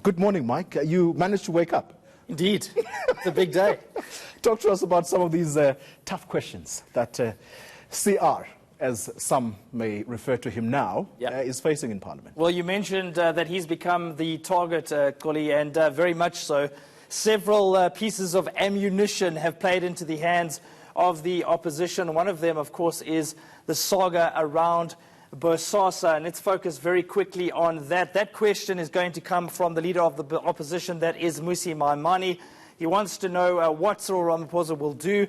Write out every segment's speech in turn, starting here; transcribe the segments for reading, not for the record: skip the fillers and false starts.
Good morning, Mike. You managed to wake up. Indeed. It's a big day. Talk to us about some of these tough questions that CR, as some may refer to him now, is facing in Parliament. Well, you mentioned that he's become the target, Koli, and very much so. Several pieces of ammunition have played into the hands of the opposition. One of them, of course, is the saga around Bosasa, and let's focus very quickly on that. That question is going to come from the leader of the opposition, that is Mmusi Maimane. He wants to know what Cyril Ramaphosa will do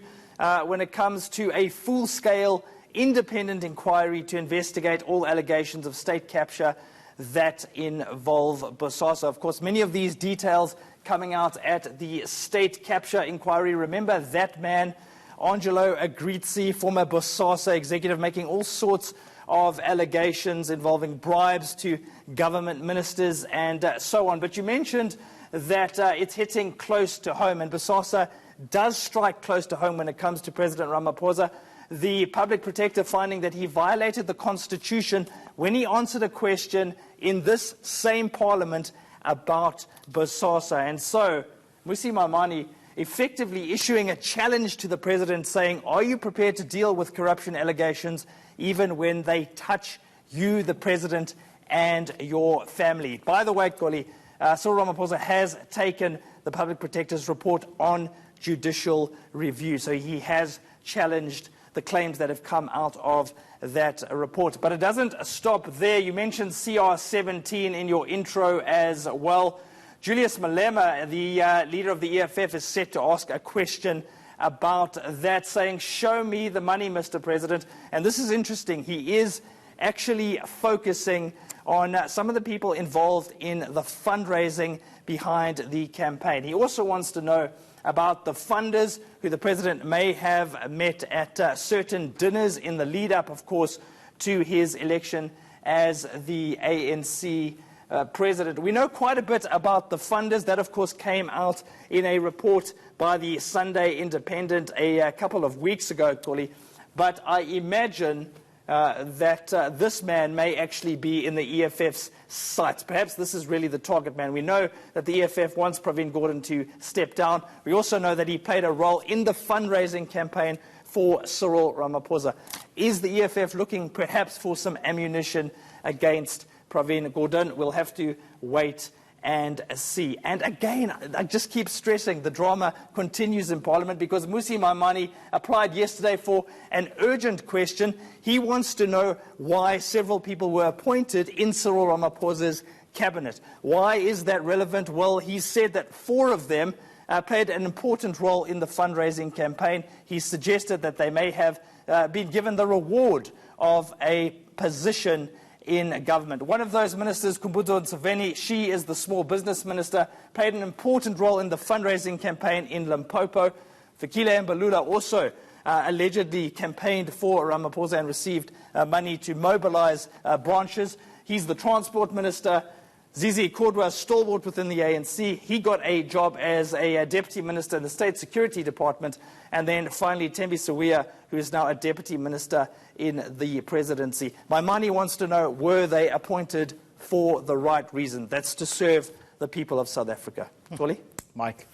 when it comes to a full-scale independent inquiry to investigate all allegations of state capture that involve Bosasa. Of course, many of these details coming out at the state capture inquiry. Remember that man, Angelo Agrizzi, former Bosasa executive, making all sorts of allegations involving bribes to government ministers and so on. But you mentioned that it's hitting close to home, and Bosasa does strike close to home when it comes to President Ramaphosa. The public protector finding that he violated the Constitution when he answered a question in this same parliament about Bosasa. And so, Mmusi Maimane effectively issuing a challenge to the president saying, are you prepared to deal with corruption allegations even when they touch you, the president, and your family? By the way, Koli, Cyril Ramaphosa has taken the public protector's report on judicial review. So he has challenged the claims that have come out of that report. But it doesn't stop there. You mentioned CR17 in your intro as well. Julius Malema, the leader of the EFF, is set to ask a question about that, saying, show me the money, Mr. President. And this is interesting. He is actually focusing on some of the people involved in the fundraising behind the campaign. He also wants to know about the funders who the president may have met at certain dinners in the lead-up, of course, to his election as the ANC president. We know quite a bit about the funders. That, of course, came out in a report by the Sunday Independent a couple of weeks ago, Koli. But I imagine that this man may actually be in the EFF's sights. Perhaps this is really the target man. We know that the EFF wants Pravin Gordhan to step down. We also know that he played a role in the fundraising campaign for Cyril Ramaphosa. Is the EFF looking perhaps for some ammunition against Pravin Gordhan? We'll have to wait and see. And again, I just keep stressing the drama continues in Parliament because Mmusi Maimane applied yesterday for an urgent question. He wants to know why several people were appointed in Cyril Ramaphosa's cabinet. Why is that relevant? Well, he said that 4 of them played an important role in the fundraising campaign. He suggested that they may have been given the reward of a position in government. One of those ministers, Khumbudzo Ntshavheni, she is the small business minister, played an important role in the fundraising campaign in Limpopo. Fikile Mbalula also allegedly campaigned for Ramaphosa and received money to mobilize branches. He's the transport minister. Zizi Kodwa, stalwart within the ANC. He got a job as a deputy minister in the State Security Department. And then finally, Thembi Siwia, who is now a deputy minister in the presidency. Maimane wants to know, were they appointed for the right reason? That's to serve the people of South Africa. Koli? Mike,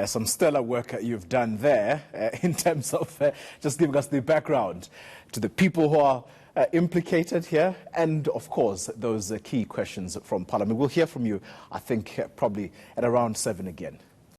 some stellar work you've done there in terms of just giving us the background to the people who are implicated here, and of course those key questions from Parliament. We'll hear from you, I think, probably at around 7 again.